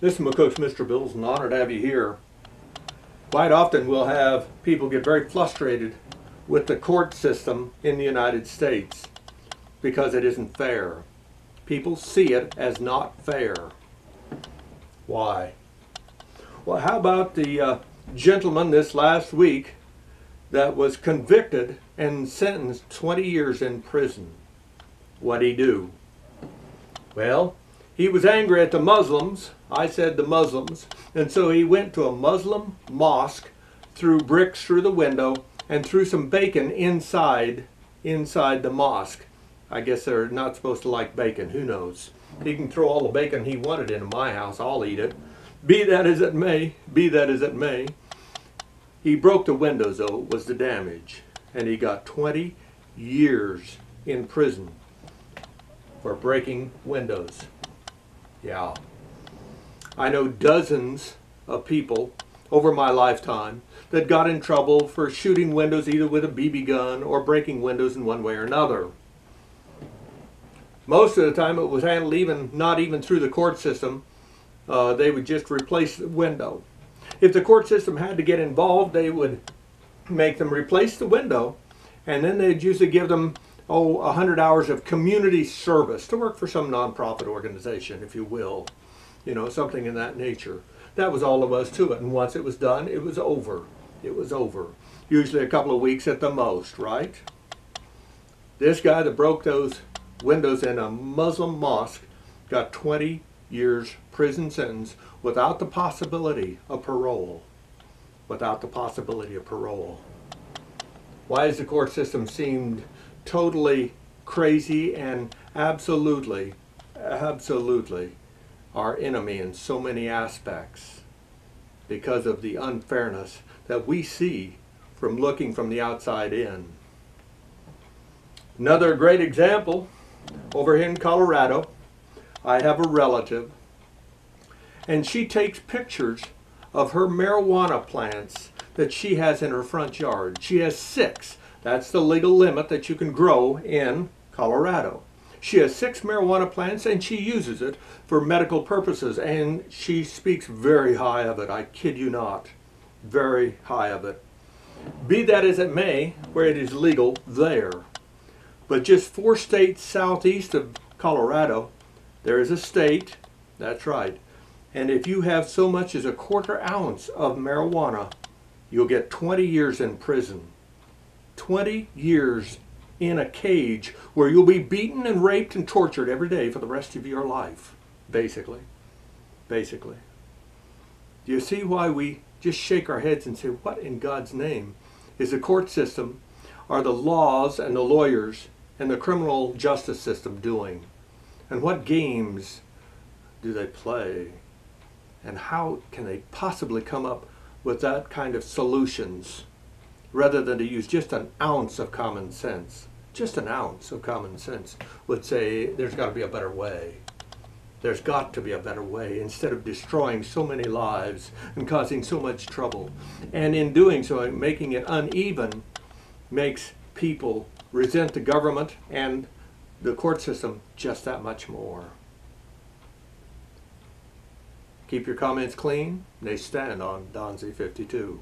This is McCook's Mr. Bill. It's an honor to have you here. Quite often we'll have people get very frustrated with the court system in the United States because it isn't fair. People see it as not fair. Why? Well, how about the gentleman this last week that was convicted and sentenced 20 years in prison? What'd he do? Well, he was angry at the Muslims. I said the Muslims. And so he went to a Muslim mosque, threw bricks through the window, and threw some bacon inside the mosque. I guess they're not supposed to like bacon. Who knows? He can throw all the bacon he wanted into my house. I'll eat it. Be that as it may. Be that as it may. He broke the windows, though, was the damage. And he got 20 years in prison for breaking windows. Yeah. I know dozens of people over my lifetime that got in trouble for shooting windows either with a BB gun or breaking windows in one way or another. Most of the time it was handled not even through the court system. They would just replace the window. If the court system had to get involved, they would make them replace the window, and then they'd usually give them 100 hours of community service to work for some nonprofit organization, if you will. You know, something in that nature. That was all there was to it. And once it was done, it was over. It was over. Usually a couple of weeks at the most, right? This guy that broke those windows in a Muslim mosque got 20 years prison sentence without the possibility of parole. Without the possibility of parole. Why has the court system seemed totally crazy and absolutely our enemy in so many aspects? Because of the unfairness that we see from looking from the outside in. Another great example, over here in Colorado, I have a relative, and she takes pictures of her marijuana plants that she has in her front yard. She has 6. That's the legal limit that you can grow in Colorado. She has 6 marijuana plants and she uses it for medical purposes, and she speaks very high of it. I kid you not. Very high of it. Be that as it may, where it is legal there. But just 4 states southeast of Colorado, there is a state, that's right, and if you have so much as a 1/4 ounce of marijuana, you'll get 20 years in prison. 20 years in a cage where you'll be beaten and raped and tortured every day for the rest of your life, basically. Basically. Do you see why we just shake our heads and say, what in God's name is the court system, are the laws and the lawyers and the criminal justice system doing? And what games do they play? And how can they possibly come up with that kind of solutions rather than to use just an ounce of common sense? Just an ounce of common sense would say there's got to be a better way. There's got to be a better way instead of destroying so many lives and causing so much trouble. And in doing so, making it uneven makes people resent the government and the court system just that much more. Keep your comments clean. They stand on Don Z52.